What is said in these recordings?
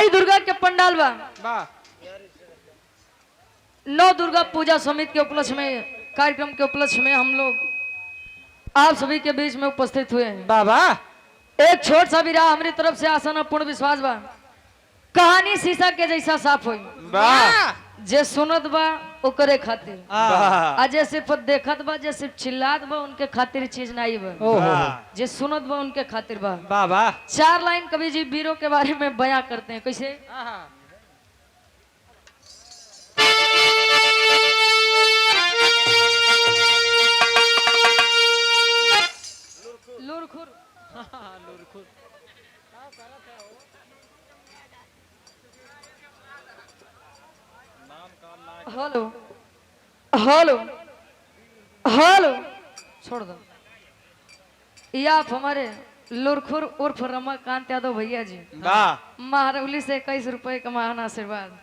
माई दुर्गा के पंडाल बा। वाह। नौ दुर्गा पूजा समिति के उपलक्ष्य में, कार्यक्रम के उपलक्ष्य में हम लोग आप सभी के बीच में उपस्थित हुए हैं। वाह वाह। एक छोट सा विराह हमारी तरफ से आसन और पूर्ण विश्वास बा, कहानी शीशा के जैसा साफ हुई। वाह। जे सुनत बा ओकरे खातिर, वाह। आ जे सिर्फ देखत बा, जे सिर्फ चिल्लात बा उनके खातिर चीज नहीं बा। ओहो। जे सुनत बा उनके खातिर बा। वाह वाह। 4 लाइन कवि जी वीरों के बारे में बयां करते हैं, कैसे? लुरखुर हेलो हेलो हेलो छोड़ दो। ये आप हमारे लुरखुर उर्फ रमाकांत यादव भैया जी, वाह। महारौली से 21 रुपए का महान आशीर्वाद।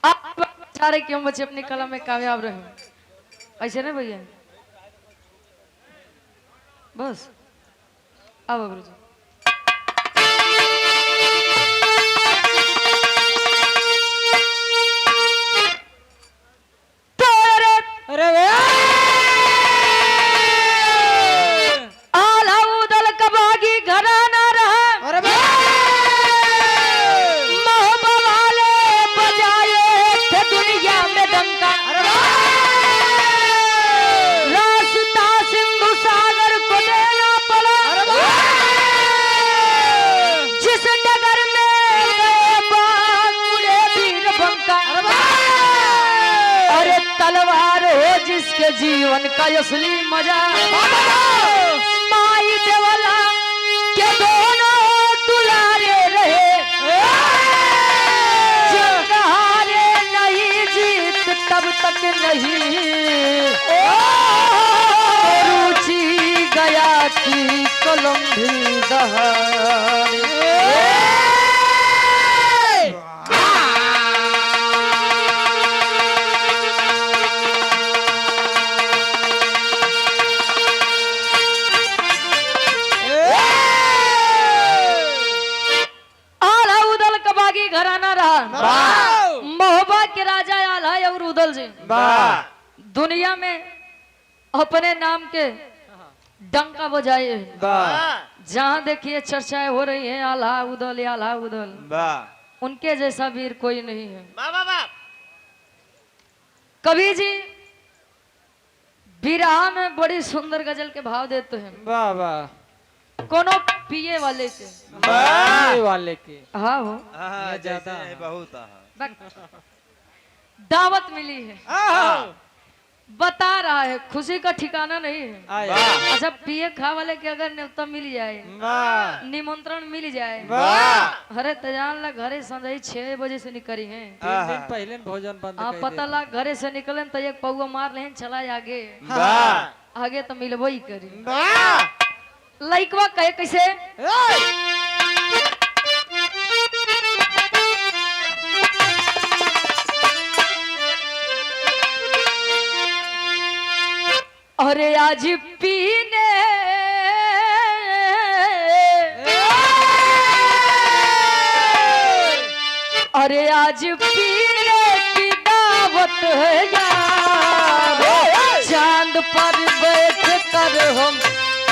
आप चाह रहे कि हम बच्चे अपनी कला में कामयाब रहे, ऐसे नहीं भैया? बस आओ गुरु जी। अरे आला उदल कबागी घराना रहा, अरे मोहब्बत वाले बजाए थे दुनिया में डंका। रास्ता सिंधु सागर को देना पड़ा, जिस डगर में गए बागुड़े वीर बंका। अरे तलवार हो जिसके जीवन का असली मजा, माई देवला के दोनों दुलारे रहे। जब हारे नहीं जीत तब तक नहीं, रुचि गया की कलम भी दहाड़े। घराना रहा, महोबा के राजा आला और उदल जी दुनिया में अपने नाम के डंका बजाए। जहाँ देखिए चर्चाएं हो रही हैं आला उदल आला उदल, उनके जैसा वीर कोई नहीं है। कवि जी विरहा में बड़ी सुंदर गजल के भाव देते हैं। वाह वाह। कोनो पिए वाले के, वाले के हाँ हो ज्यादा बहुत दावत मिली है, बता रहा है खुशी का ठिकाना नहीं है। अच्छा पिए खा वाले के अगर न्योता मिल जाए, निमंत्रण मिल जाए, अरे तजान ला घरे संजई 6 बजे से निकली है, 3 दिन पहले भोजन बंद कर पता ला घरे से निकले तो एक पौवा मार लें चला आगे, आगे तो मिलबो ही करी। लइकवा कहे कैसे? अरे आज पीने अरे आज पीने की दावत है यार, चांद पर बैठ कर हम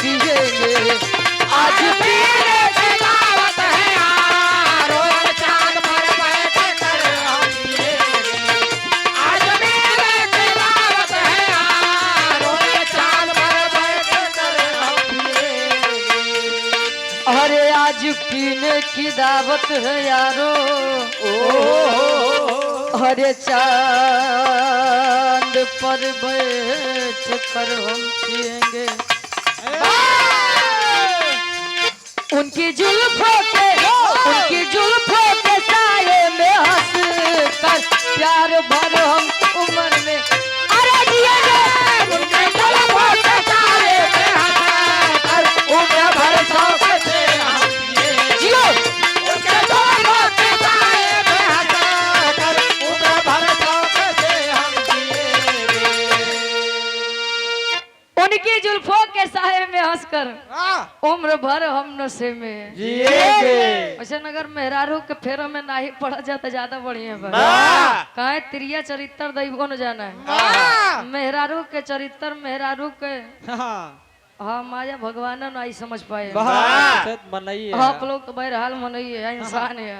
पिएंगे। आज पीने की दावत है यार, चांद पर बैठ कर हम पिएंगे। आज पीने की दावत है यार, चांद पर बैठ कर हम पिएंगे। अरे आज पीने की दावत है यारो, अरे चांद पर बैठ कर हम पिएंगे। उनकी जुल्फों के साये में हंस कर प्यार भर हम उम्र में अरे जिएंगे। उनके जुल्फों के साये में हंस कर उम्र भर शौक से हम जियो। उनके जुल्फों के साये में हंस कर उम्र भर शौक से हम जिएंगे। उनकी जुल्फों के साये में हंस कर उम्र भर हम नशे में जिएंगे। वैसे अगर मेहरारू के फेर में नाही पड़ा जाता ज्यादा बढ़िया बा काहे त्रिया चरित्र दैवो न जाना है मेहरारू के चरित्र मेहरारू के हाँ माया भगवान नहीं समझ पाए बनाइए आप लोग तो बहरहाल मनई है इंसान है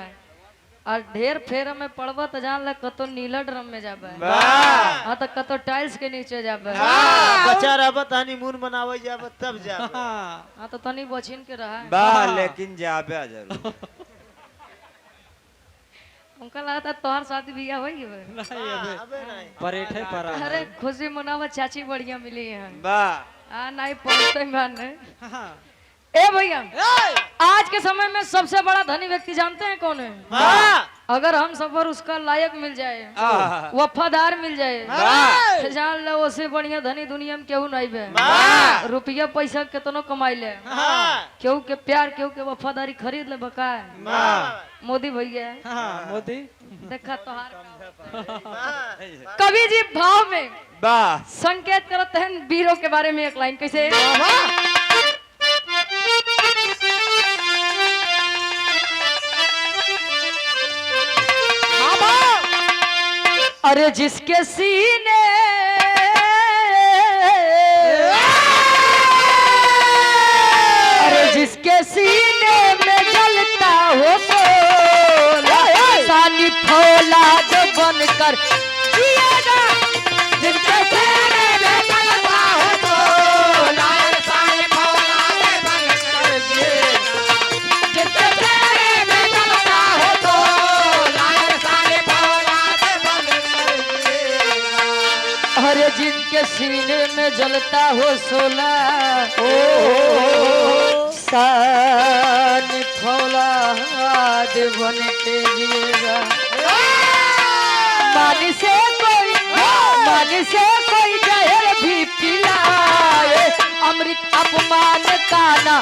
और ढेर फेर में पड़ब तो जान ल कतो नीला ड्रम में जाबे हाँ तो कतो टाइल्स के नीचे जाबे बच्चा रहबत हनीमून मनावे जाबत तब जाबे हाँ तो तनी बचिन के रहा वाह लेकिन जाबे जरूर उनका लगता तोहर शादी बियाह हो गई नहीं अबे अबे नहीं परेठे पर अरे खुशी मनावा चाची बढ़िया मिली है वाह हाँ नहीं पहुंचते माने ए भैया आज के समय में सबसे बड़ा धनी व्यक्ति जानते हैं कौन है अगर हम सफर उसका लायक मिल जाए वफादार मिल जाए तो जान लो उससे बढ़िया धनी दुनिया में केहू नहीं बे रुपया पैसा कितनो कमाई ले केहू के प्यार केहू के वफादारी खरीद ले बका मोदी भैया मोदी देखा तोहार कवि जी भाव में वाह संकेत करते हैं वीरों के बारे में एक लाइन कैसे अरे जिसके सीने अरे जिसके सीने में जलता हो सानी फौलाद बनकर जिएगा जिसके सीने में जलता हो सानी फौलाद बनकर जिएगा जिसके सीने में जलता हो सानी फौलाद अरे जिनके सीने में जलता हो सोला सान फौलाद बन के जिएगा मानी से कोई जहर भी पिलाए अमृत अपमान का ना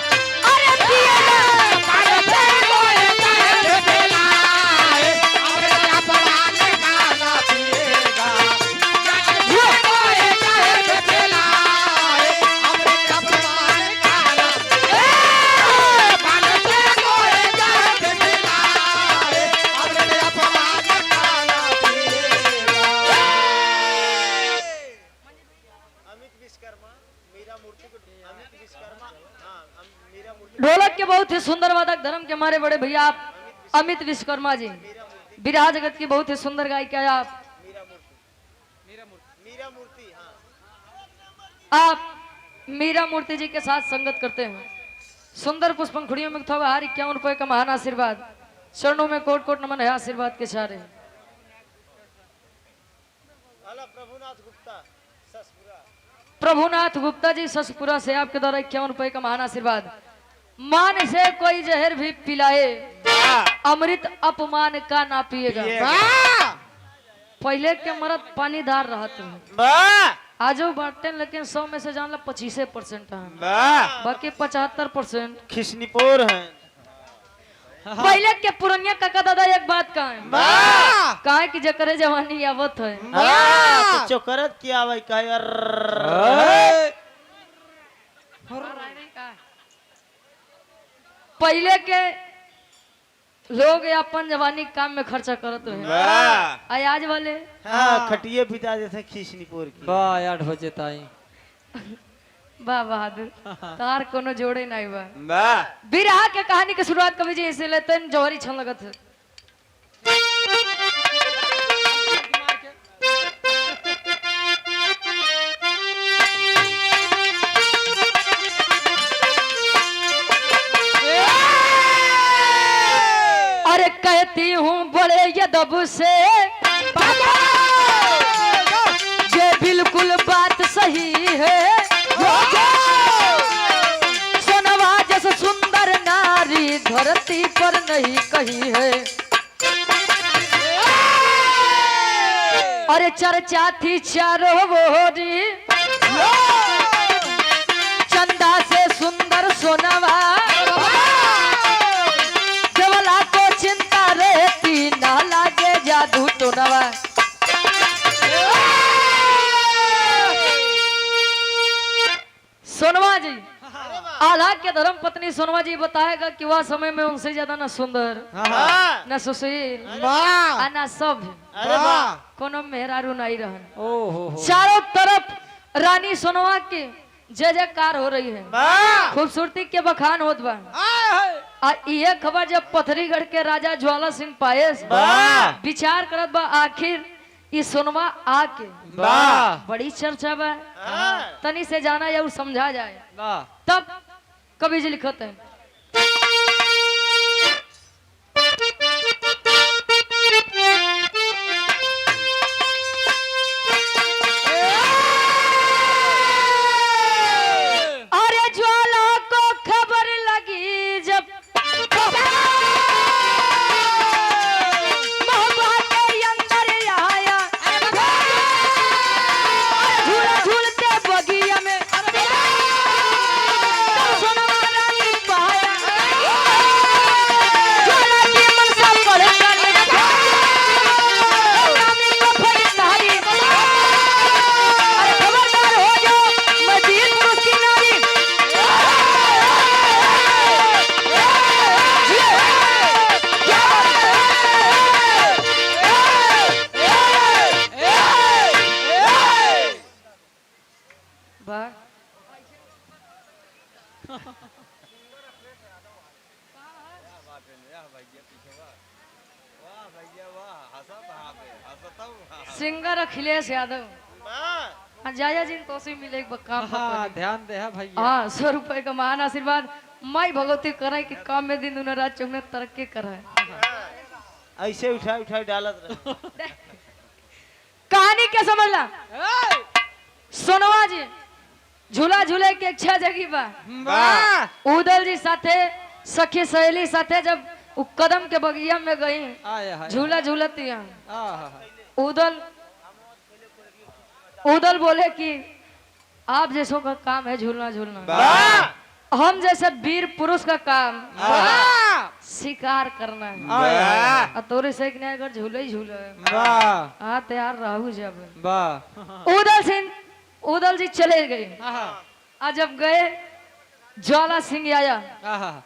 अरे पिएगा मानी से कोई जहर पिलाए अमृत अपमान का ना पिएगा ढोलक के बहुत ही सुंदर वादक धर्म के हमारे बड़े भैया आप अमित विश्वकर्मा जी विराह जगत की बहुत ही सुंदर गायिका है आप मीरा मूर्ति जी के साथ संगत करते हैं सुंदर पुष्पंखुड़ियों में थोड़ा हार 51 रुपए का महान आशीर्वाद चरणों में कोट कोट नमन है आशीर्वाद के सारे प्रभुनाथ गुप्ता जी ससपुरा से आपके द्वारा 51 रुपए का महान आशीर्वाद मान से कोई जहर भी पिलाए अमृत अपमान का ना पिएगा पहले के मरद पानीदार रहते आजो बांटते लेकिन 100 में से जान ला 25% है बाकी 75% खिसनीपुर है पहले के पुरनिया काका दादा एक बात कहा कि जकरे जवानी आवत है तो चोकरत किया भाई पहले के लोग अपन जवानी काम में खर्चा करत रहे आज वाले खटिए बिता देते खिसनीपुर की वाह यार हो जेताई वाह बहादुर तार कोनो जोड़े नहीं बा बिरहा के कहानी के शुरुआत कवि जी इसे लेते हैं जौहरी छन लगत है अरे कहती हूँ बड़े यदब से ये बिल्कुल बात सही है सोनवा जैसे सुंदर नारी धरती पर नहीं कही है अरे चर्चा थी चारों ओरी चंदा से सुंदर सोनवा जवला को चिंता रहती ना लागे जादू टोनवा सोनवा जी आल्हा के धर्म पत्नी सोनवा जी बताएगा कि वह समय में उनसे ज्यादा न सुंदर न सुशील आ न सभ्य अरे वाह कोनो मेहरारू नहीं रहन। ओ हो चारों तरफ रानी सोनवा की जय जयकार हो रही है, खूबसूरती के बखान होत बा। आ ये खबर जब पथरीगढ़ के राजा ज्वाला सिंह पायस विचार करत बा आखिर ई सोनवा आके बड़ी चर्चा बा, तनी से जाना या समझा जाए। तब कवि जी लिखते हैं अरे ज्वाला को खबर लगी जब महबूबा के अंदर आया, झूला झूलते बगिया में सोनवा रानी पाया, ज्वाला की मनसा पड़े रानी को फरिश्ताई, अरे खबरदार हो जाओ मैं वीर पुरुष की नारी। वाह सिंगर अखिलेश यादव जाया जी तो से मिले एक काम हाँ ध्यान दे है भैया। हाँ 100 रुपए का महान आशीर्वाद माई भगवती करे कि काम में दिन दुनिया रात चौगने तरक्की करे। ऐसे उठा उठा डालत रहे कहानी क्या समझला सोनवा जी झूला झूले के इच्छा जगी बा। उदल जी साथे सखी सहेली साथे जब उ कदम के बगिया में गई झूला झूलती उदल बोले कि आप जैसों का काम है झूलना झूलना, हम जैसे वीर पुरुष का काम शिकार करना है। तोरे से अगर झूले ही झूले हाँ तैयार रहू जब उदल जी चले गए। आज जब गए ज्वाला सिंह आया,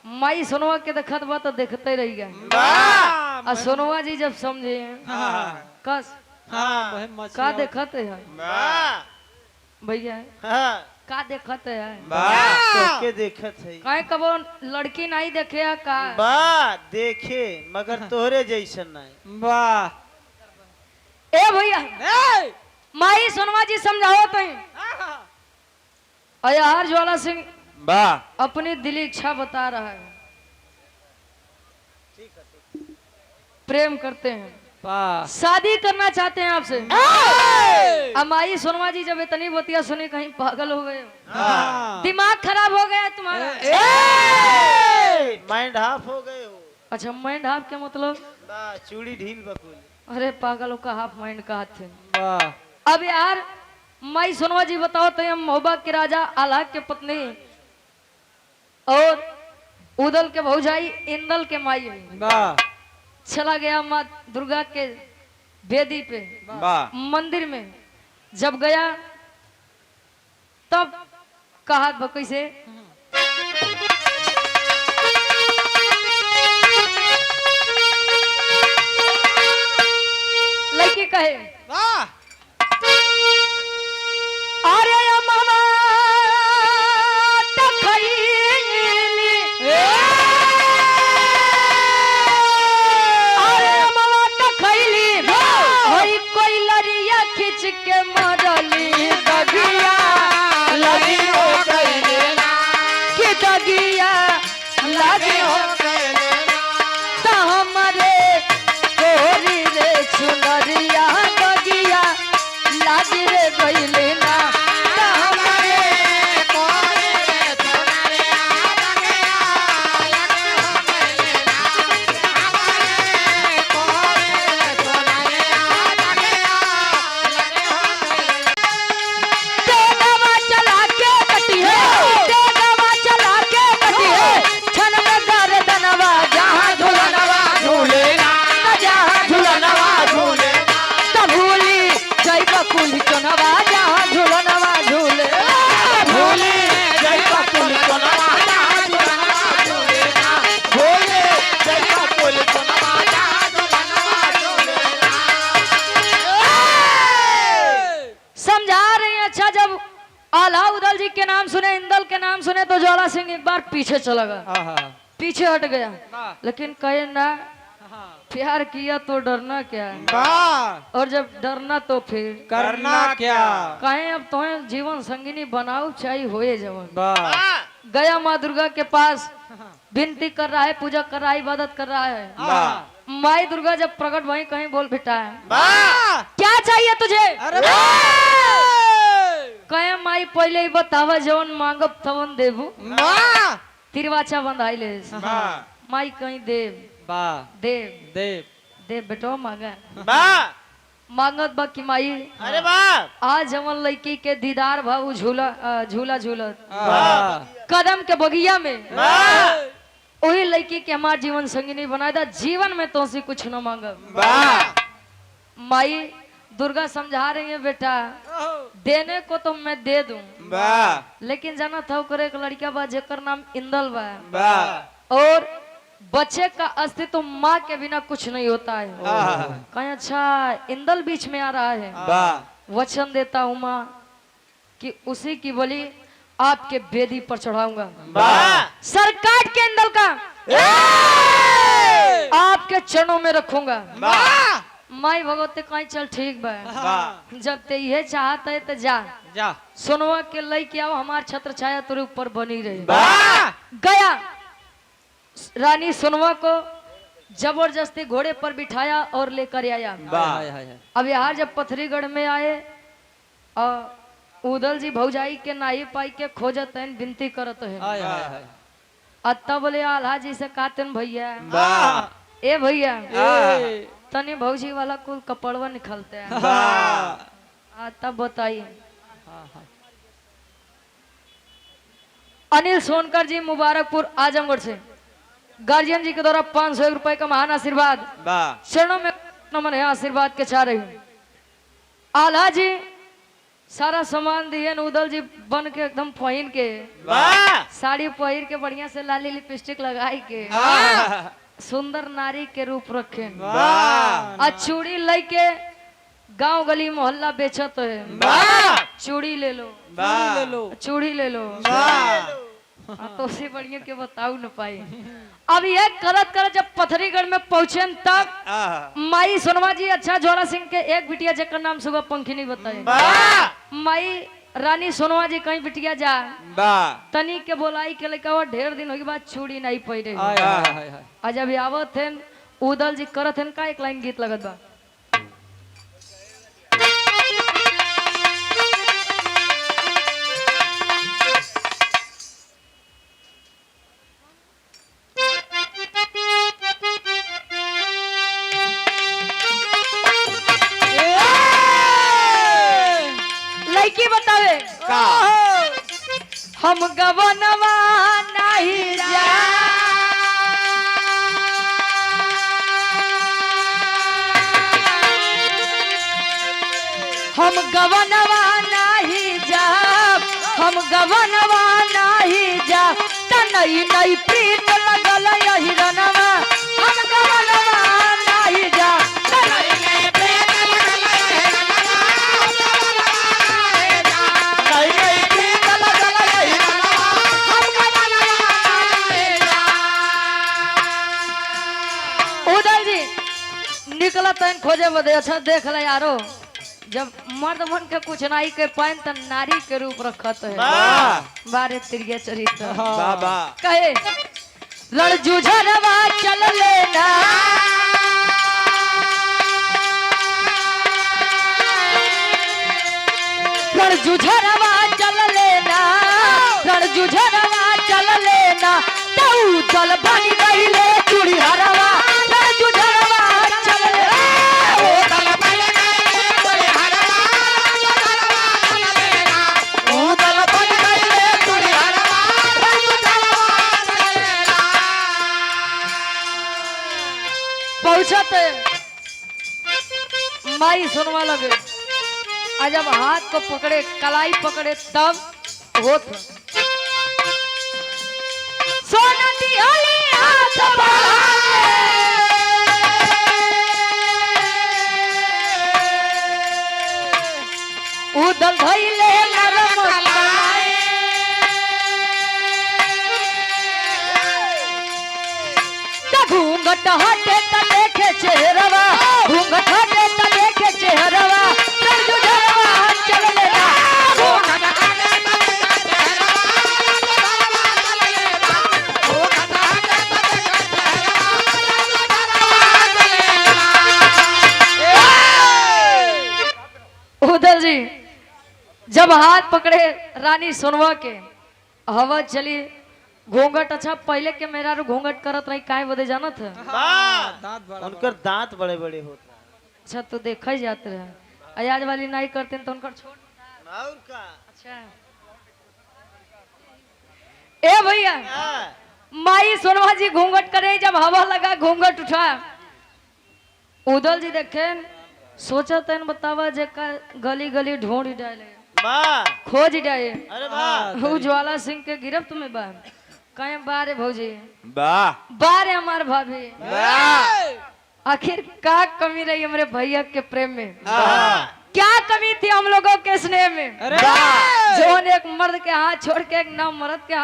माई सोनवा के देखत बा तो देखते रह गए। सोनवा जी जब समझे कस का देखत है भैया का देखत है के देखत है काहे कबो लड़की नहीं देखे का देखे मगर तोहरे जैसन नहीं ए भैया माई सोनवा जी समझाओ तो अयार ज्वाला सिंह अपनी दिली इच्छा बता रहा है, प्रेम करते हैं शादी करना चाहते हैं आपसे। अब माई सोनवा जी जब इतनी बतिया सुनी कहीं पागल हो गए, दिमाग खराब हो गया तुम्हारा, माइंड हाफ हो गए हो। अच्छा माइंड हाफ क्या मतलब? चूड़ी ढील बकुल। अरे पागलों का हाफ माइंड का हाथ थे। अब यार माई सोनवा जी बताओ तो हम महोबा के राजा आल्हा के पत्नी और उदल के भौजाई इंदल के माई चला गया माँ दुर्गा के वेदी पे मंदिर में। जब गया तब कहा बकई से लड़की कहे अरे मामा खिंच के मरली बगिया लगी हो गई ना। सिंह एक बार पीछे चला गया, पीछे हट गया, लेकिन कहे ना प्यार किया तो डरना क्या है, और जब डरना तो फिर करना क्या। कहे अब तुम्हें जीवन संगिनी बनाओ चाहिए होए जवन। गया माँ दुर्गा के पास, विनती कर रहा है, पूजा कर रहा है, इबादत कर रहा है। माई दुर्गा जब प्रकट वहीं कहीं बोल बिठा है, क्या चाहिए तुझे? अरे कहे माई पहले ही बतावा जवन मांगब तवन देबू, तिरवाचा बंधाई ले। माई कहीं देव देव देव देव बेटो मांगा वाह मांगत बा कि माई अरे वाह आज हमन लड़की के दीदार भाऊ झूला झूलत वाह कदम के बगिया में वाह वही लड़की के हमार जीवन संगिनी बनाया था। जीवन में तो से कुछ न मांगब। वाह माई दुर्गा समझा रही है बेटा, देने को तो मैं दे दूं, वाह लेकिन जाना था करे एक लड़का बा जेकर नाम इंदल बा, वाह और बच्चे का अस्तित्व माँ के बिना कुछ नहीं होता है। कहीं अच्छा इंदल बीच में आ रहा है। वाह वचन देता हूँ माँ कि उसी की बलि आपके बेदी पर चढ़ाऊंगा। वाह सर काट के इंदल का आपके चरणों में रखूंगा। वाह माई भगवती कहीं चल ठीक बा, वाह जब ते ये चाहता है तो जा जा सोनवा के लई के आओ, हमार छत्र छाया तेरे ऊपर बनी रही। वाह गया रानी सोनवा को जबरदस्ती घोड़े पर बिठाया और लेकर आया। अब यहाँ जब पथरीगढ़ में आए और उदल जी भौजाई के नाई पाई के खोजत है, विनती करत है। अत्ता बोले आल्हा जी से कहते भैया, वाह ए भैया ए, तनी भौजी वाला कुल कपड़वा निकलते हैं। वाह तब बताइए। अनिल सोनकर जी मुबारकपुर आजमगढ़ से गार्जियन जी के द्वारा 500 रुपए का महान आशीर्वाद वाह चरणों में नमन है, आशीर्वाद के चाह रही हूँ। आल्हा जी सारा सामान दिए उदल जी बन के एकदम पहन के, वाह साड़ी पहन के बढ़िया से लाली लिपस्टिक लगाई के सुंदर नारी के रूप रखे, वाह और चूड़ी लेके गांव गली मोहल्ला बेचत है। वाह चूड़ी ले लो, वाह ले लो चूड़ी ले लो। वाह तो उसे बढ़िया के बताऊ न पाई। अब ये करत करत जब पथरीगढ़ में पहुंचे तब माई सोनवा जी अच्छा जोड़ा सिंह के एक बिटिया जेकर नाम सुबह पंखिनी बताए। वाह माई रानी सोनवा जी कहीं बिटिया जा वाह तनी के बोलाई के लड़का वो ढेर दिन होगी बात चूड़ी नहीं पहरे। आज जब आवत थे उदल जी करत थे का एक लाइन गीत लगत बा। लड़की बतावे का हम गवनवा नहीं जा हम गवनवा नहीं जा हम गवनवा नहीं जा तनई नई प्रीत लगल यही रनवा हम गवनवा नहीं जा तनई नई प्रीत लगल यही रनवा नई नई प्रीत लगल यही रनवा हम गवनवा नहीं जा। उदल जी निकला तन खोजे बदे अच्छा देख ले यारो, जब मर्द मन के कुछ नहीं कर पाए तो नारी के रूप रखत है। बारे तिरिया चरित्र बाबा कहे लड़ जुझरवा चल लेना लड़ जुझरवा चल लेना लड़ जुझरवा चल लेना तू चल बनी गई ले चूड़ी हरवा लड़ जुझरवा चल लेना पहुंचत माई सुनवा लगे। आज जब हाथ को पकड़े कलाई पकड़े तब होत सोना दिहाली हाथ उदल धइले नरम कलाई अरे घूंघट हटे त देखे चेहरवा घूंघट हटे त देखे चेहरवा तरजू झरवा चल लेना घूंघट हटे त देखे चेहरवा चल लेना घूंघट हटे त देखे चेहरवा उधर जी जब हाथ पकड़े रानी सोनवा के हवा चली घूंघट अच्छा पहले के मेरा घूंघट करत रही काय बदे जानत है दांत बड़ा उनकर दांत बड़े बड़े होते अच्छा तो देखा ही जाते रहे अयाज वाली नहीं करते तो उनका छोड़ और का अच्छा ए भैया माई सोनवा जी घूंघट करे जब हवा लगा घूंघट उठा उदल जी देखे सोचा तन बतावा जे का गली गली ढूंढ डाले वाह खोज डाले अरे वाह वो ज्वाला सिंह के गिरफ्त में बा कहे बारे भौजी वाह बारे हमार भाभी वाह आखिर का कमी रही हमारे भैया के प्रेम में वाह क्या कमी थी हम लोगों के स्नेह में अरे जो एक मर्द के हाथ छोड़ के एक नाम मर्द के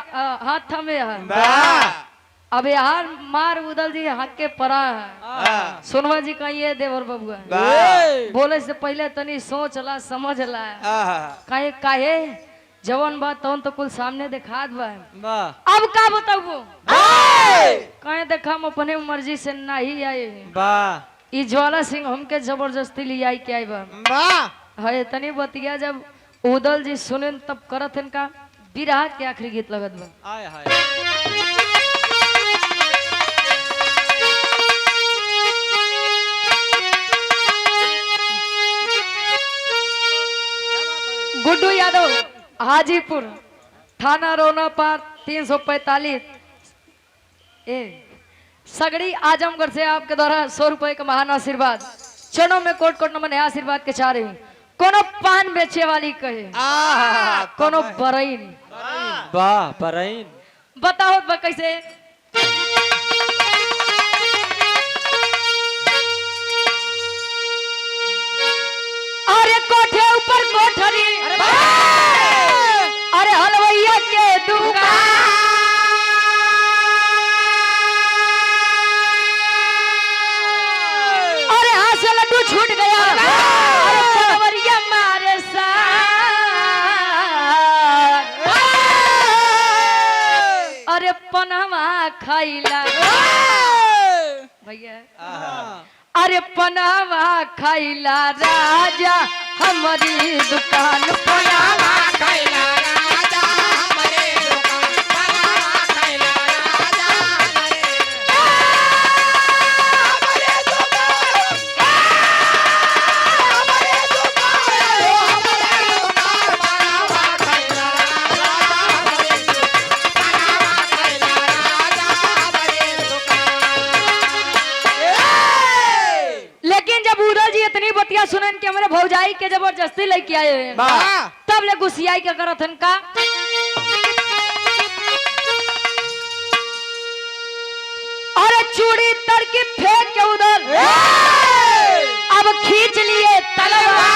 हाथ थमे है वाह अब यार मार उदल जी हक के परा है सोनवा जी का ये देवर बबुआ बोले से पहले तनी सोच ला समझ ला काहे काहे जवन बात तवन तो कुल सामने दिखात बा वाह अब का बताऊ काहे देखा हम अपने मर्जी से नहीं आए वाह ई ज्वाला सिंह हमके जबरदस्ती ले आई के आई बा वाह है तनी बतिया जब उदल जी सुने तब करत इनका बिरहा के आखिरी गीत लगत बा आय हाय गुड्डू यादव हाजीपुर थाना रोनापार 345 ए सगड़ी आजमगढ़ से आपके द्वारा 100 रुपए का महान आशीर्वाद चरणों में कोट कोट नमन आशीर्वाद के चाह रही कोनो पान बेचे वाली कहे कोनो बरईन वाह परईन बताओ बा कैसे अरे कोठे ऊपर कोठरी अरे हलवैया के दुकान अरे हाथ से लड्डू छूट गया अरे पनवरिया मारे साथ अरे पनवा खाइला भैया अरे पनावा खाइला राजा हमारी दुकान पनावा खाइला राजा हमारी दुकान पनावा खाइला राजा हमारी लेकिन जब उदल जी इतनी बतिया सुनन के हमारे भौजाई के जबरदस्ती लेके आए हैं तब ले गुस्सियाई के करत हन का अरे चूड़ी तड़के फेंक के उधर अब खींच लिए तलवार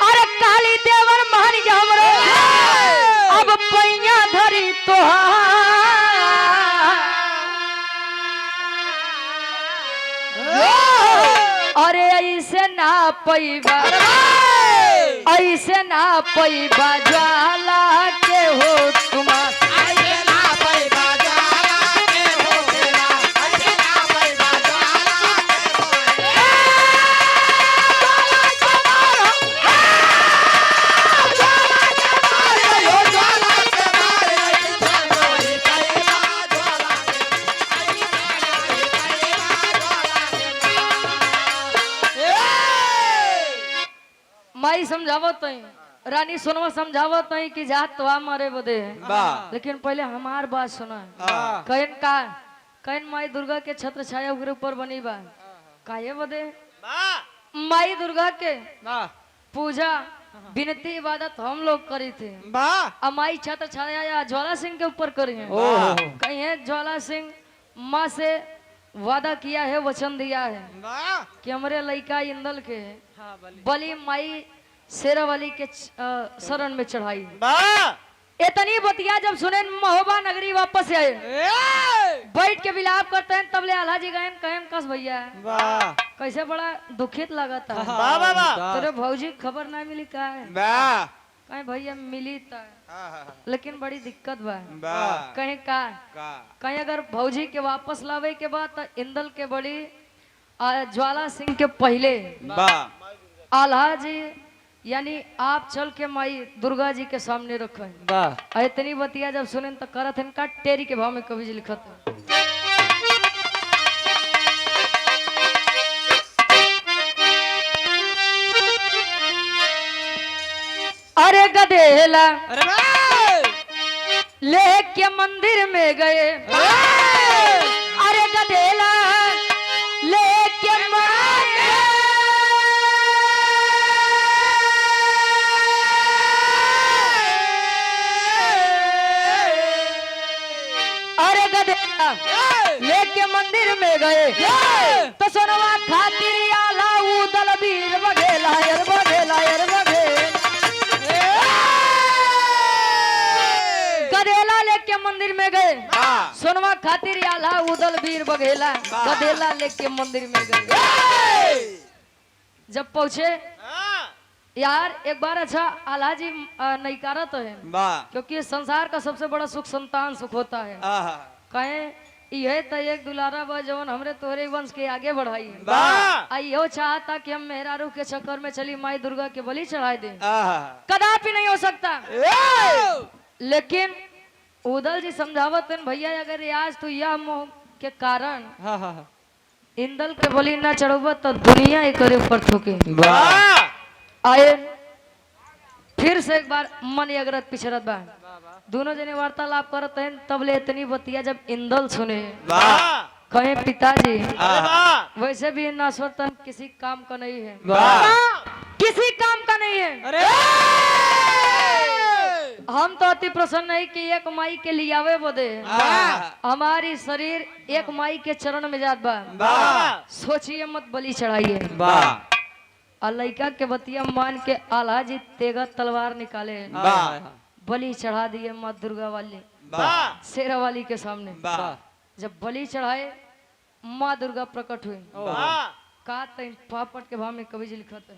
अरे काली देवर महानी हमरे अब पैया धरी तोहार अरे ऐसे ना पैबा ऐसे ना पैबा ज्वाला के हो तुम्हार ऐसे ना पैबा ज्वाला के हो तुम्हार ऐसे ना पैबा ज्वाला के माई समझावत नहीं रानी सोनवा समझावत नहीं कि जात तो मारे बदे लेकिन पहले हमार बात सुना कहन का कहन माई दुर्गा के छत्र छाया उग्र ऊपर बनी बा काहे बदे माई दुर्गा के पूजा विनती इबादत हम लोग करी थे अब माई छत्र छाया या ज्वाला सिंह के ऊपर करी है कहीं ज्वाला सिंह माँ से वादा किया है वचन दिया है कि हमारे लड़का इंदल के बलि माई शेरावाली के शरण में चढ़ाई इतनी बतिया जब सुने महोबा नगरी वापस आए, बैठ के विलाप करते हैं, तब ले आल्हा जी गए कहें कस भैया वाह कैसे बड़ा दुखित लगा था। वाह वाह वाह तेरे भौजी खबर ना मिली का है वाह कहीं भैया मिली था लेकिन बड़ी दिक्कत बा वाह कहीं का का कहीं अगर भौजी के वापस लावे के बाद तो इंदल के बड़ी ज्वाला सिंह के पहले वाह आल्हा जी यानी आप चल के माई दुर्गा जी के सामने रखे। वाह इतनी बतिया जब सुने तो करत हन का टेरी के भाव में कवि जी लिखत है। अरे गधेला अरे वाह लेके मंदिर में गए, अरे गधेला लेके अरे गधेला लेके मंदिर में गए तो सोनवा खातिर आला उदल वीर बघेला यार बघेला यार गधेला लेके मंदिर में गए सोनवा खातिर आला उदल वीर बघेला गधेला लेके मंदिर में गए। जब पहुंचे यार एक बार अच्छा आल्हा जी नईकारा तो है क्योंकि संसार का सबसे बड़ा सुख संतान सुख होता है। कहे यह तो एक दुलारा बा जवन हमरे तोहरे वंश के आगे बढ़ाई यो चाहता कि हम मेहरारू के चक्कर में चली माई दुर्गा के बलि चढ़ाई दे, कदापि नहीं हो सकता। लेकिन उदल जी समझावत हैं भैया अगर आज तो यह मोह के कारण इंदल के बलि न चढ़ब तो दुनिया एक ऊपर थूके। आए फिर से एक बार मन अगरत पिछड़त बा दोनों जने वार्तालाप करत हैं तब ले इतनी बतिया जब इंदल सुने कहे पिताजी वैसे भी नाश्वर तन किसी काम का नहीं है, किसी काम का नहीं है। अरे हम तो अति प्रसन्न है कि एक माई के लियावे बोदे हमारी शरीर एक माई के चरण में जात बा, सोचिए मत बलि चढ़ाइए। और लड़का के बतिया मान के आल्हा जी तेगा तलवार निकाले बलि चढ़ा दिए माँ दुर्गा वाली शेरा वाली के सामने। जब बलि चढ़ाए माँ दुर्गा प्रकट हुई का तई पापट के भाव में कवि जी लिखत है।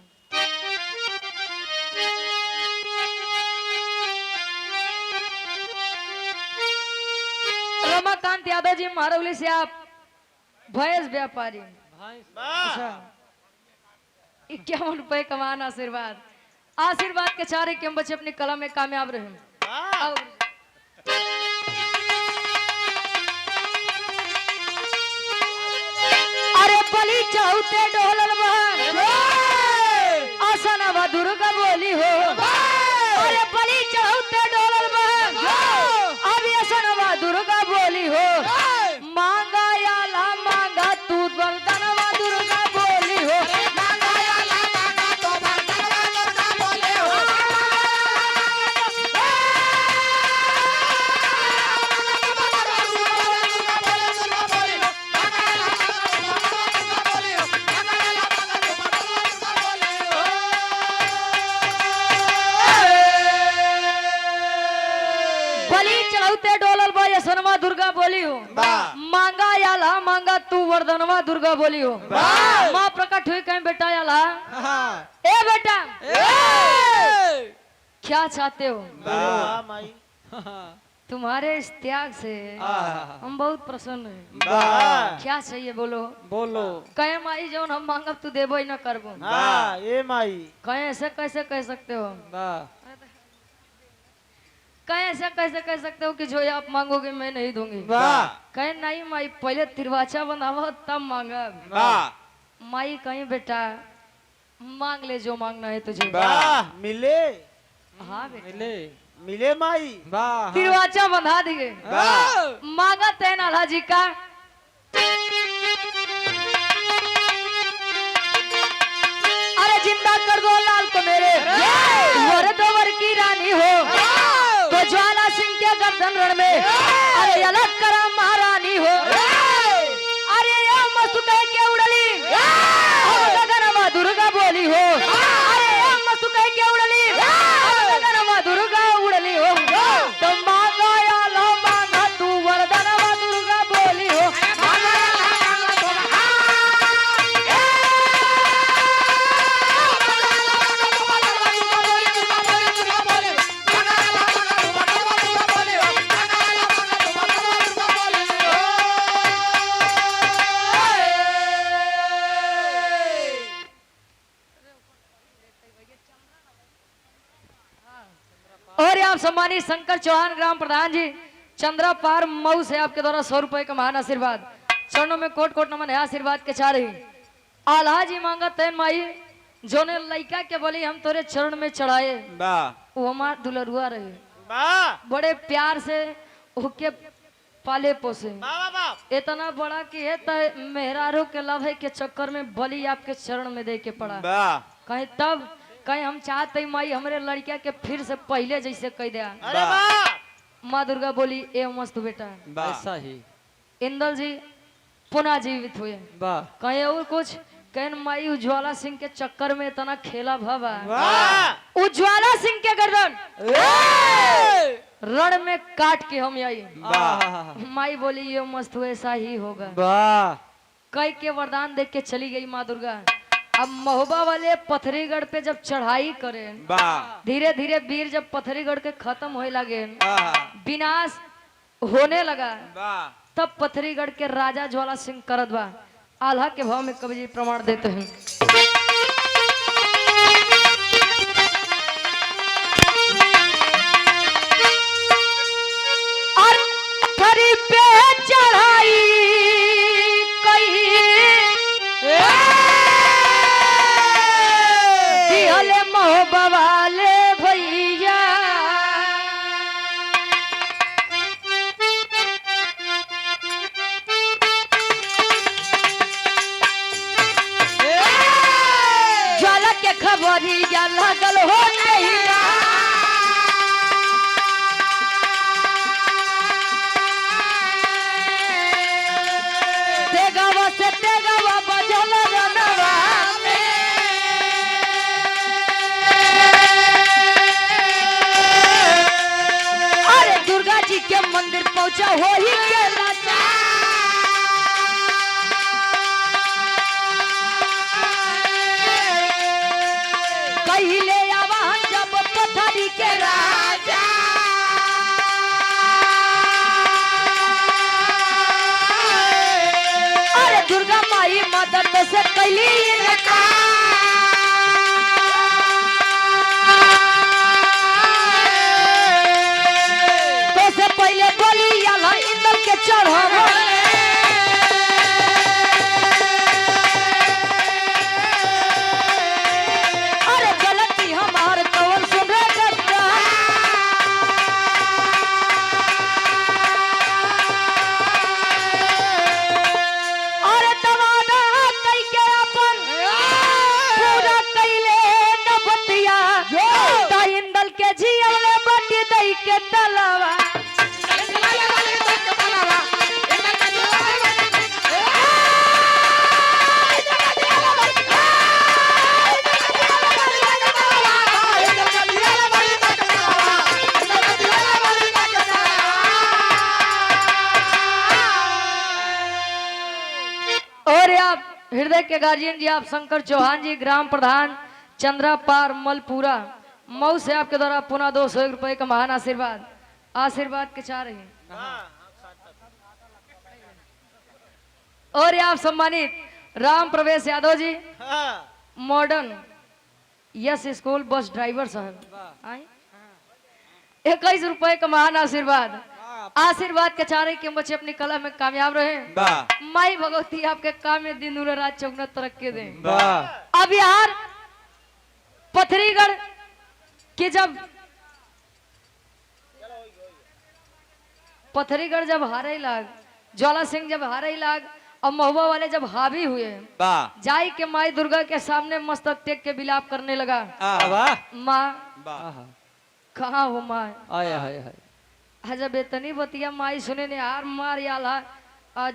रमाकांत यादव जी मारौली से आप भैंस व्यापारी, अच्छा 51 रुपए कमान आशीर्वाद आशीर्वाद के चारे के हम बच्चे अपनी कला में कामयाब रहे। और अरे बलि चाहते डोलल आसनवा दुर्गा बोली हो, अरे बलि चाहते डोलल अब आसनवा दुर्गा बोली हो, मांगा याला मांगा तू वरदानवा दुर्गा बोली हो, सनवा दुर्गा बोली हो, मांगा याला मांगा तू वरदानवा दुर्गा बोली हो। माँ प्रकट हुई कहीं बेटा याला ए बेटा क्या चाहते हो? तुम्हारे इस त्याग से हम बहुत प्रसन्न हैं। क्या चाहिए बोलो बोलो। कहे माई जो हम मांगब तू देबो ही न करबो। ए माई कहे ऐसे कैसे कह सकते हो? कहे ऐसा कैसे कह सकते हो कि जो आप मांगोगे मैं नहीं दूंगी? कहे नहीं माई पहले तिरवाचा बनावा तब मांगब। माई कहीं बेटा मांग ले जो मांगना है तुझे। मिले हाँ बेटा मिले मिले माई तिरवाचा बंधा दिए। मांगा तैन आल्हा जी का अरे जिंदा कर दो लाल को मेरे वर दोवर की रानी हो तो ज्वाला सिंह के गर्दन रण में अरे अलग करा महारानी हो। अरे या मस्त कह के उड़ली गगनमा दुर्गा बोली हो, अरे या मस्त कह के उड़ली गगनमा दुर्गा उड़ली हो। सम्मानित शंकर चौहान ग्राम प्रधान जी चंद्रा पार मऊ से आपके द्वारा 100 रुपए का महान आशीर्वाद चरणों में कोट कोट नमन है आशीर्वाद के चाह रही आल्हा जी मांगा तैन माई जोने लइका के बोली हम तोरे चरण में चढ़ाए वो हमार दुलरुआ रहे बड़े प्यार से ओके पाले पोसे इतना बड़ा कि है त मेहरारू के लव के चक्कर में बलि आपके चरण में दे के पड़ा कहीं तब कहीं हम चाहते माई हमारे लड़किया के फिर से पहले जैसे कह दिया माँ दुर्गा बोली ए मस्त बेटा ऐसा ही इंदल जी पुनः जीवित हुए कहीं और कुछ कहन माई उज्ज्वला सिंह के चक्कर में इतना खेला भवा उज्ज्वला सिंह के गर्दन रण में काट के हम आई माई बोली ये मस्त वैसा ही होगा कई के वरदान देख के चली गई माँ दुर्गा अब महोबा वाले पथरीगढ़ पे जब चढ़ाई करे धीरे धीरे वीर जब पथरीगढ़ के खत्म होने लगे विनाश होने लगा तब पथरीगढ़ के राजा ज्वाला सिंह करत बा आल्हा के भाव में कवि जी प्रमाण देते हैं और पथरी पे चढ़ाई दिहले महोबा वाले भैया ज्वाला के खबरिया लागल हो नैया तेगवा से तेगवा बजल रनवा अरे दुर्गा जी के मंदिर पहुंचा हो ही के लाचा कहिले आवाहन जब पथरी के राजा अरे दुर्गा माई मदद से कैली तो से पहले बोली आल्हा इंदल के चढ़ावा के तलवा और आप हृदय के गार्जियन जी आप शंकर चौहान जी ग्राम प्रधान चंद्रा पार मलपुरा मऊ से आपके द्वारा पुनः 201 रुपए का महान आशीर्वाद आशीर्वाद के चाह रहे हैं और आप सम्मानित राम प्रवेश Yadav ji modern yes school bus driver साहब 21 रुपए का महान आशीर्वाद आशीर्वाद के चाह रहे कि हम बच्चे अपनी कला में कामयाब रहे माई भगवती आपके काम में दिन दूर रात चौगुना तरक्की दे अब यार पथरीगढ़ कि जब पथरीगढ़ जब हारे लाग ज्वाला सिंह जब हारे लाग और महुआ वाले जब हावी हुए जाई के माई दुर्गा के सामने मस्तक टेक के विलाप करने लगा माँ कहाँ हो माँ जब इतनी बतिया माई सुने ने हार मार याला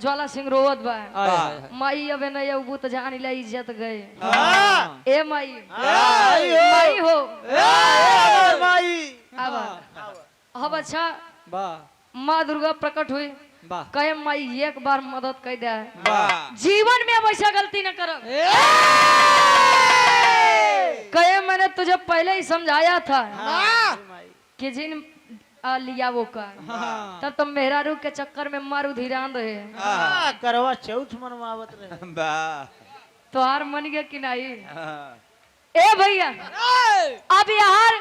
ज्वाला सिंह रोवत बा माई अब नहीं उबू तो जान ला इज्जत गए ए माई माई हो अब अच्छा माँ दुर्गा प्रकट हुई कहे माई एक बार मदद कर दे जीवन में वैसा गलती न करब कहे मैंने तुझे पहले ही समझाया था कि जिन लिया वो का तब तो मेहरारू के चक्कर में मारू धीरान रहे करवा चौथ मनवावत रहे तो हार मन गया कि नहीं ए भैया अब यार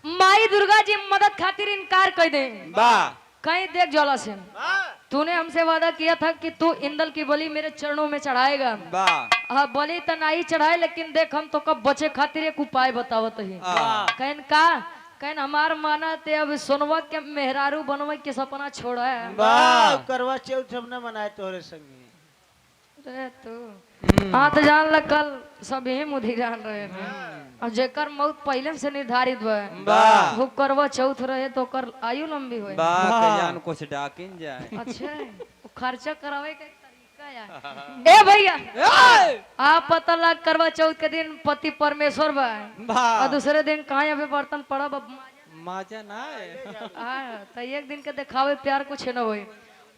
माई दुर्गा जी मदद खातिर इनकार कर दे। वाह कहीं देख ज्वाला से तूने हमसे वादा किया था कि तू इंदल की बलि मेरे चरणों में चढ़ाएगा। वाह हाँ बलि तो नहीं चढ़ाए, लेकिन देख हम तो कब बचे खातिर एक उपाय बतावत ही। कहन का कहन हमार माना ते अब सोनवा के मेहरारू बनवा के सपना छोड़ा है। वाह करवा चौथ हमने मनाए तोहरे संगे। रे तू हाँ तो जान ल कल सभी मुधी जान रहे थे और जेकर मौत पहले से निर्धारित हुआ वाह। वो करवा चौथ रहे तो कर आयु लंबी हुई। वाह कल्याण कुछ डाकिन जाए। अच्छा वो खर्चा करावे का एक तरीका यार। ए भैया आप पता लग करवा चौथ के दिन पति परमेश्वर बा और दूसरे दिन कहाँ अभी बर्तन पड़ा माजा ना है। तो एक दिन के दिखावे प्यार कुछ न होई।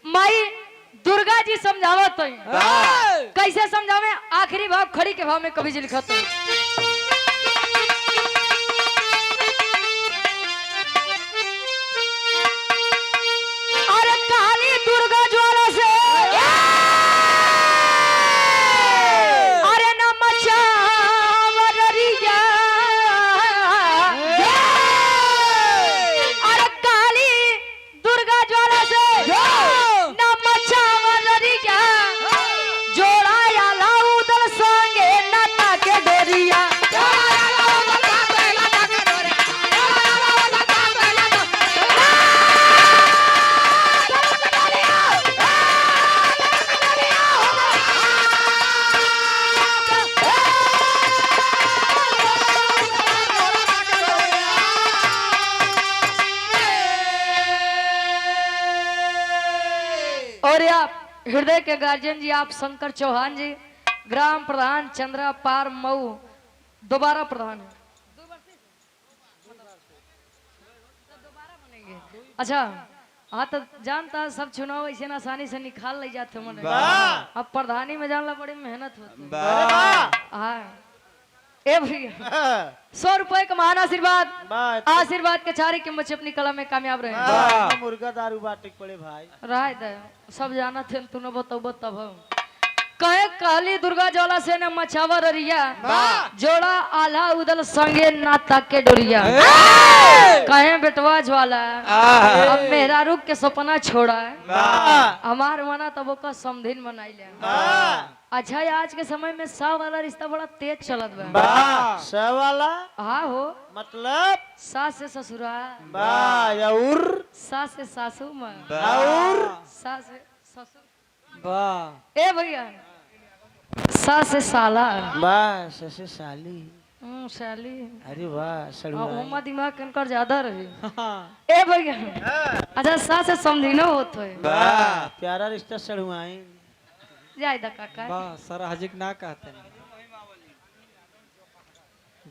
माई दुर्गा जी समझावत है। कैसे समझावे? आखिरी भाव खड़ी के भाव में कभी जी लिखत है। अरे काली दुर्गा ज्वाला से अरे न मचावरिया अरे काली दुर्गा ज्वाला से जोड़ा या लाउदल संगे नाता के डोरिया। और आप हृदय के गार्जियन जी आप शंकर चौहान जी, ग्राम प्रधान चंद्रा पार मऊ, दोबारा प्रधान है। अच्छा हाँ तो जानता सब चुनाव ऐसे आसानी से निकाल ले जाते मन। अब प्रधानी में जानला बड़ी मेहनत होती। हाँ ए भैया 100 रुपए का महान आशीर्वाद। आशीर्वाद के चारी के बच्चे अपनी कला में कामयाब रहे। मुर्गा दारू बाटे पड़े भाई राय दे सब जाना थे तू न बताओ तब कहे काली दुर्गा ज्वाला से न मछावा ररिया जोड़ा आला उदल संगे नाता के डोरिया। कहे बेटवा ज्वाला अब मेरा रुक के सपना छोड़ा है हमार मना तब का समधिन मनाई ले। अच्छा आज के समय में सा वाला रिश्ता बड़ा तेज चलत बा। सा वाला हाँ हो मतलब सास से ससुराल और सास से सासू माँ और सास से ससुर। वाह ए भैया सास से साला वाह ससे साली साली। अरे वाह सड़ुआ उमा दिमाग कनकर ज्यादा रही। ए भैया अच्छा सास से समझिनो होत है। वाह प्यारा रिश्ता सड़ुआई जाय दा काका वाह सारा हजिक ना कहते हैं।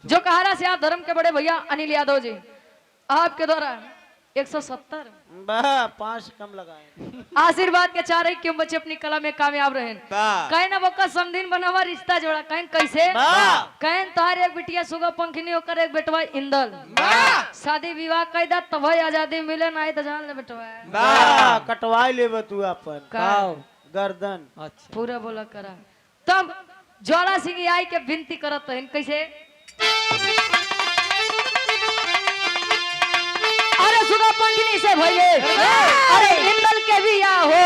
जो कहारा से आप धर्म के बड़े भैया अनिल यादव जी आपके द्वारा 170 वाह 5 कम लगाए। आशीर्वाद के चार क्यों बच्चे अपनी कला में कामयाब रहे। कहीं ना बक्का समदिन बनावा रिश्ता जोड़ा कहीं कैसे कहीं तोहार एक बिटिया सुगा पंखनी होकर एक बेटवा इंदल शादी विवाह कैदा तब आजादी मिले ना तो जान ले बेटवा कटवाई ले तू अपन गर्दन। अच्छा पूरा बोला करा तब ज्वाला सिंह आई के विनती करत है कैसे। अरे सुगा पंखनी से भइले अरे इंदल के भी या हो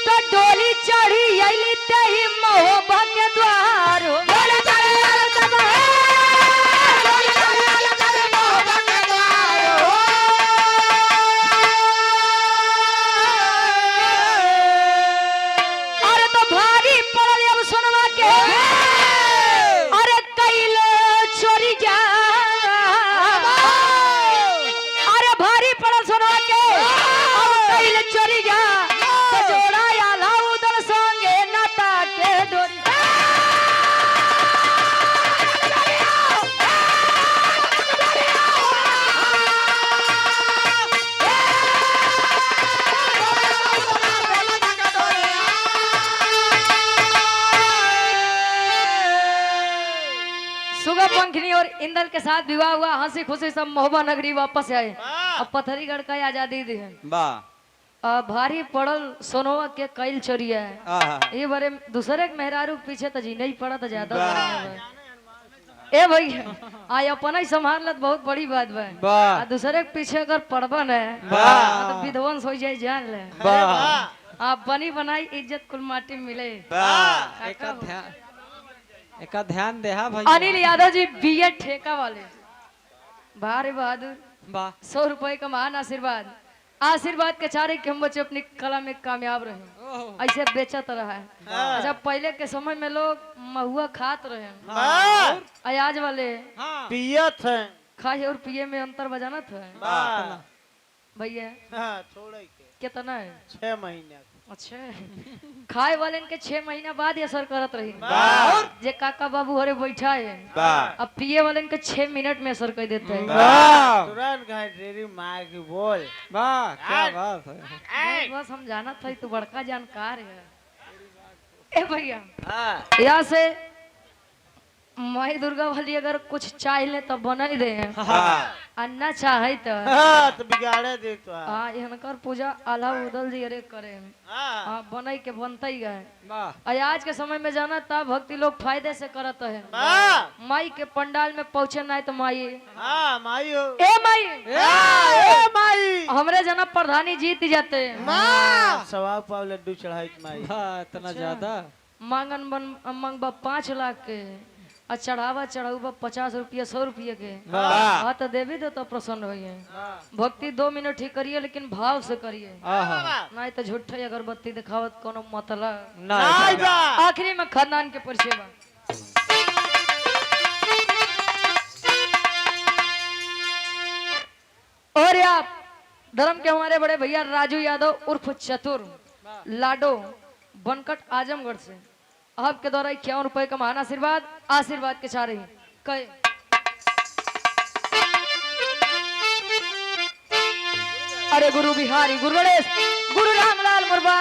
तो डोली चढ़ी आइली ते ही महोबा के द्वार हो। डोली चढ़ी आइली तब डोली चढ़ी आइली तब महोबा के द्वार हो। अरे तो भारी पड़ल अब सुनवा के अरे कैले चोरी जा चोरी जा तो जोड़ा या लाउदल संगे नाता के डोरी। सुगा पंखनी और इंदल के साथ विवाह हुआ। हंसी खुशी सब महोबा नगरी वापस आए। अब पथरीगढ़ का आजादी दी है। वाह भारी पड़ल सोनवा के कैल चोरिया है। ये बारे दूसरे के मेहरारू पीछे तो जी नहीं पड़ा तो ज्यादा ए भैया आय अपन ही संभालत बहुत बड़ी बात बा वाह आ दूसरे के पीछे अगर पड़बन है वाह। तो विध्वंस हो जाए जान ले वाह आप बनी बनाई इज्जत कुल माटी मिले वाह एक ध्यान दे हा भैया अनिल यादव जी बीएड ठेका वाले भारी बहादुर वाह 100 रुपए का महान आशीर्वाद आशीर्वाद के चारे कि हम बच्चे अपनी कला में कामयाब रहे ओह, ऐसे बेचत रहा है अच्छा पहले के समय में लोग महुआ खात रहे हाँ, आज वाले हाँ पियत है खाए और पिए में अंतर बजाना था हाँ भैया हाँ, छोड़े के कितना है 6 महीने अच्छा खाए वाले के 6 महीना बाद असर करत रही वाह। जे काका बाबू हरे बैठा है वाह अब पिए वाले के 6 मिनट में असर कर देता है वाह तुरंत कहे तेरी माँ की बोल वाह क्या बात है बस हम जाना था तू बड़का जानकार है ए भैया हाँ यहाँ से माई दुर्गा वाली अगर कुछ चाहे तो बना ही दे अन्ना चाहे तो हाँ, तो बिगाड़े दे तो हाँ इनकर पूजा आल्हा उदल जी अरे करे हाँ हाँ बनाई के बनता ही गए वाह आज के समय में जाना था भक्ति लोग फायदे से करत है हाँ माई के पंडाल में पहुंचे नहीं तो माई हाँ माई हो ए माई ए माई हमरे जना प्रधानी जीत जाते माँ सवा पाव लड्डू चढ़ाई माई हाँ इतना ज्यादा मांगन बन मांगबा 5 लाख के और चढ़ावा चढ़ावा 50 रुपया 100 रुपये के वाह हाँ तो देवी दो तो प्रसन्न होइए भक्ति 2 मिनट ही करिए लेकिन भाव से करिए आहा नहीं तो झूठे अगरबत्ती दिखावत कोनो मतलब नहीं बा आखिरी में खानदान के परिचय बा और आप धर्म के हमारे बड़े भैया राजू यादव उर्फ चतुर लाडो बनकट आजमगढ़ से आपके द्वारा 51 रुपए का महान आशीर्वाद आशीर्वाद के चाह रही कहे अरे गुरु बिहारी गुरु गणेश गुरु रामलाल मुर्बा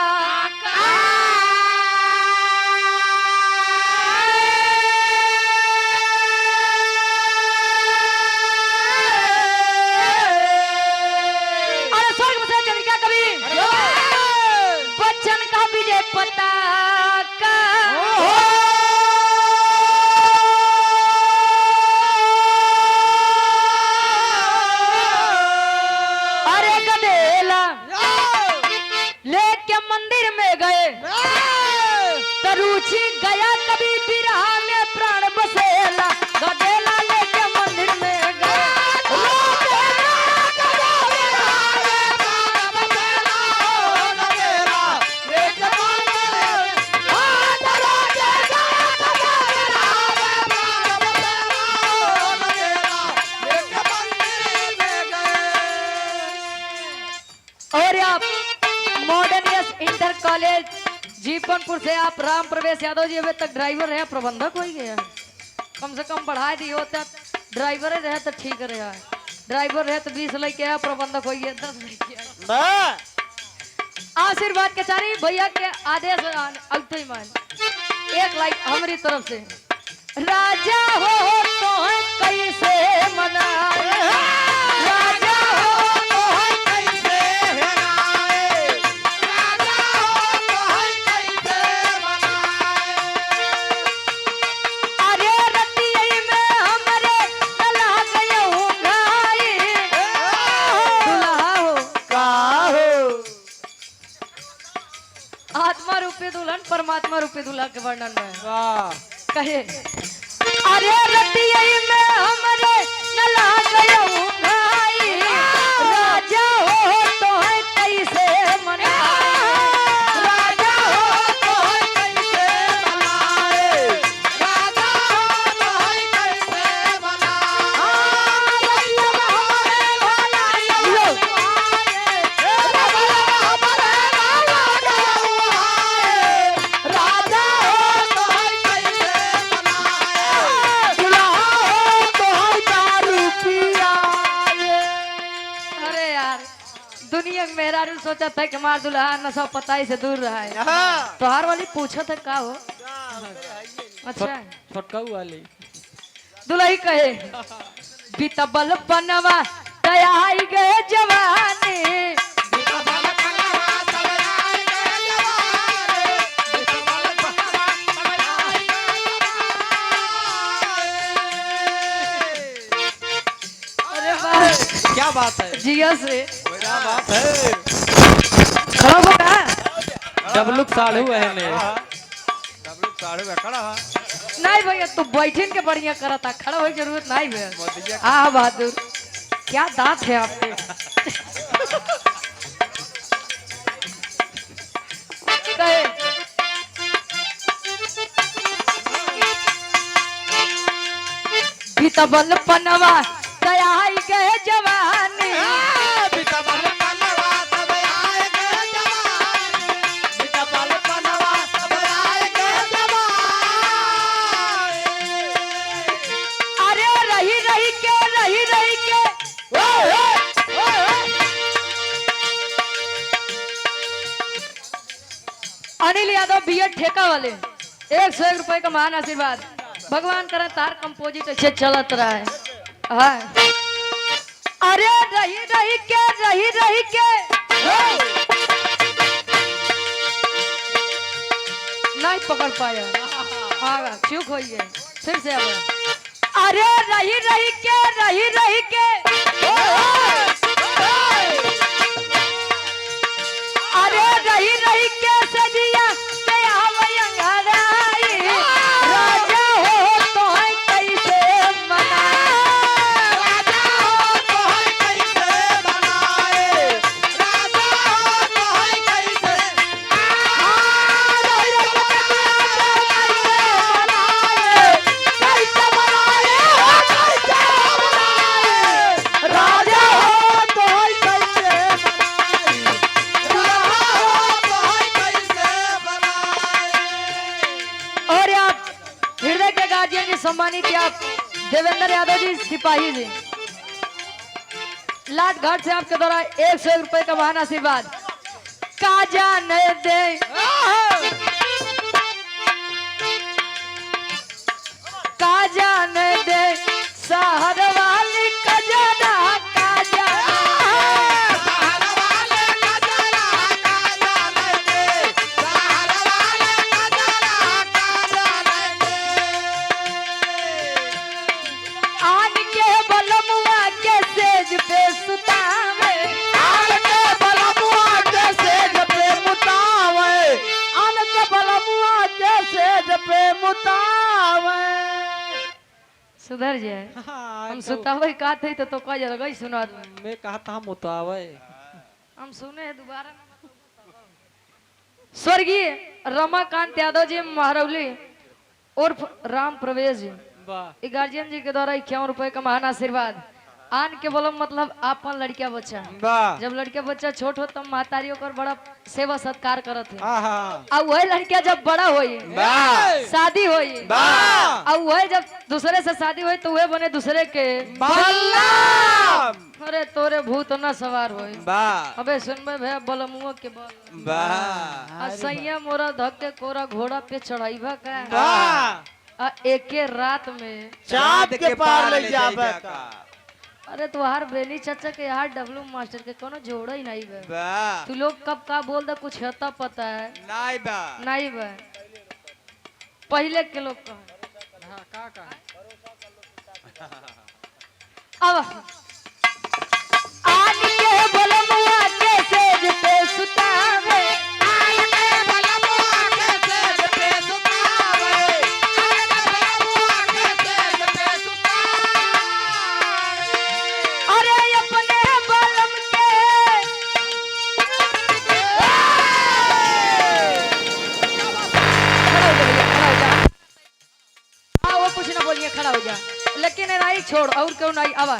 अरे स्वर्ग से चल क्या कभी बच्चन का विजय पता का अरे गदेला लेके मंदिर में गए तरुचि गया कभी बिरहा में प्राण बसेला गदेला लेके मंदिर में गए और आप मॉडर्न यस इंटर कॉलेज जीपनपुर से आप राम प्रवेश यादव जी अभी तक ड्राइवर रहे प्रबंधक हो गया कम से कम बढ़ा दी होता ड्राइवर रहे तो ठीक रहे ड्राइवर रहे तो 20 लेके प्रबंधक हो गया 10 लेके आशीर्वाद के चारी भैया के आदेश अगते ही मान 1 लाइक हमारी तरफ से राजा हो तो कैसे मनाए राजा हो तो कैसे अरे रतिये में हमरे चला गए हूँ घाई दुल्हा हो का हो आत्मा रूपी दुल्हन परमात्मा रूपी दूल्हा के वर्णन में वाह कहे अरे रतिये में हमरे नला गए हूँ घाई राजा हो तो है कैसे मनाए राजा हो तो है कैसे मनाए राजा हो तो है कैसे मनाए रतिये में हमरे भोला राजा हो तो है कैसे मनाए दुल्हा हो तो है दारू पियाए अरे यार दुनिया में मेहरारू सोचा था कि हमारा दुल्हा नशा पताई से दूर रहा है हाँ तोहार वाली पूछा था का हो अच्छा छोटका वाली दुल्ही कहे बीतबल बनवा तैयार गए जवानी बात है, जिया से क्या बात है। खड़ा हो का डबलुक साढ़ू है ने। डबलू साढ़ू का खड़ा है। नहीं भैया तू बैठन के बढ़िया करता, खड़ा होने की जरूरत नहीं है। हाँ बहादुर, क्या दांत है आपके। कहे, बीतबल पनवा दयाई गए जवानी, अरे रही रही के अनिल यादव बीएड ठेका वाले 101 रुपए का महान आशीर्वाद। भगवान करे तार कंपोजिट अच्छे चलत रहा है। हाँ। अरे रही रही के नहीं पकड़ पाया। हाँ चूक हो गए, फिर से अब अरे रही के अरे रही के सजिया ते आवयंगराई, राजा हो तो है कैसे मनाए, राजा हो तो है कैसे और आप हृदय के गार्जियन जी सम्मानित आप देवेंद्र यादव जी सिपाही जी लाट घाट से आपके द्वारा 101 रुपए का महान आशीर्वाद। का जाने दे का जाने दे शहर वाली कजना, का आन के बलमुआ के सेज पे सुतावे, आन के बलमुआ के सेज पे मुतावे, आन के बलमुआ के सेज पे मुतावे। सुधर जाए, हम सुतावे का थे तो कह जा गई सुना दो। मैं कहा था हम उतावे, हम सुने दोबारा ना। स्वर्गीय रमाकांत यादव जी महरौली उर्फ राम प्रवेश जी वाह गार्जियन जी के द्वारा 51 रुपए का महान आशीर्वाद। आन के बोलो मतलब आपन लड़किया बच्चा, वाह जब लड़का बच्चा छोट हो तब महतारियों कर बड़ा सेवा सत्कार करत है। आहा अब वही लड़किया जब बड़ा होई, वाह शादी होई, वाह अब वही जब दूसरे से शादी हुई तो वह बने दूसरे के बल्लम अरे तोरे भूत न सवार होई। वाह अबे सुनबे भैया बलमुआ के बल वाह सैया मोरा धक्के कोरा घोड़ा पे चढ़ाईबा का वाह एके रात में चाँद के पार ले जावे का। अरे तुहार बेनी चाचा के यार डब्लू मास्टर के कोनो जोड़ा ही नहीं बे। वाह तू लोग कब का बोल दे कुछ हता पता है नहीं बा नहीं बे। पहले के लोग कहे हाँ का अब आन के बलमुआ के सेज पे सुतावे, आन के बलमुआ के सेज पे सुतावे, आन के बलमुआ के सेज पे सुतावे। अरे अपने बलम के खड़ा हो जा, हाँ वो कुछ ना बोलिए, खड़ा हो जा। लेकिन नहीं छोड़ और क्यों नहीं आवा।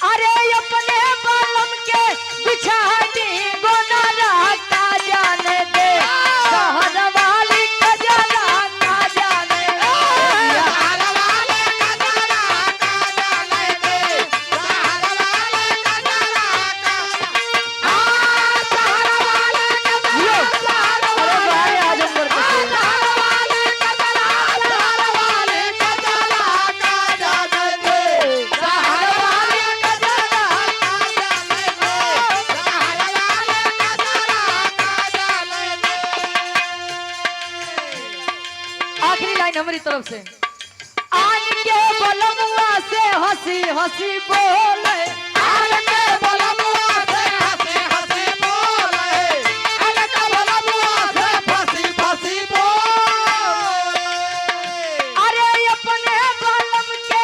अरे अपने बालम के बिछा दी गोनारा, का जाने दे शहर वाली कजरा, का जाने दे शहर वाली कजरा, का जाने दे शहर वाली कजरा, हाँ शहर वाली कजरा, अरे भाई आजमगढ़ के शहर वाली कजरा, शहर वाली कजरा, का जाने दे शहर वाली आखिरी लाइन हमारी तरफ से। आन के बलमुआ से हंसी हंसी बोले, बोला मुआ से हंसी हंसी बोले अलग बोला मुआ से फंसी फंसी बोले अरे अपने बालम के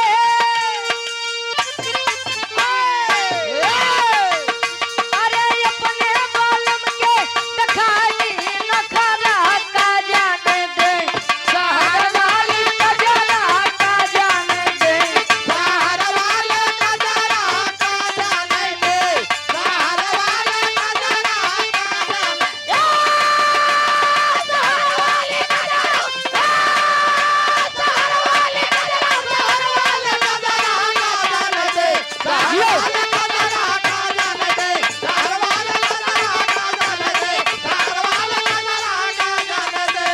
अरे अपने बालम के दिखाई नखरा का जाने दे शहर वाली कजरा का जाने दे शहर वाले का जरा का जाने दे शहर वाले का जरा का जाने शहर वाले का जरा शहर वाले का जरा शहर वाले का जरा का जाने दे शहर वाले का जरा का जाने दे शहर वाले का जरा का जाने दे शहर वाले का जरा का जाने दे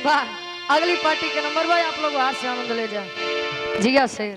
वाह अगली पार्टी के नंबर भाई आप लोग हाथ से आनंद ले जाओ जिया शेर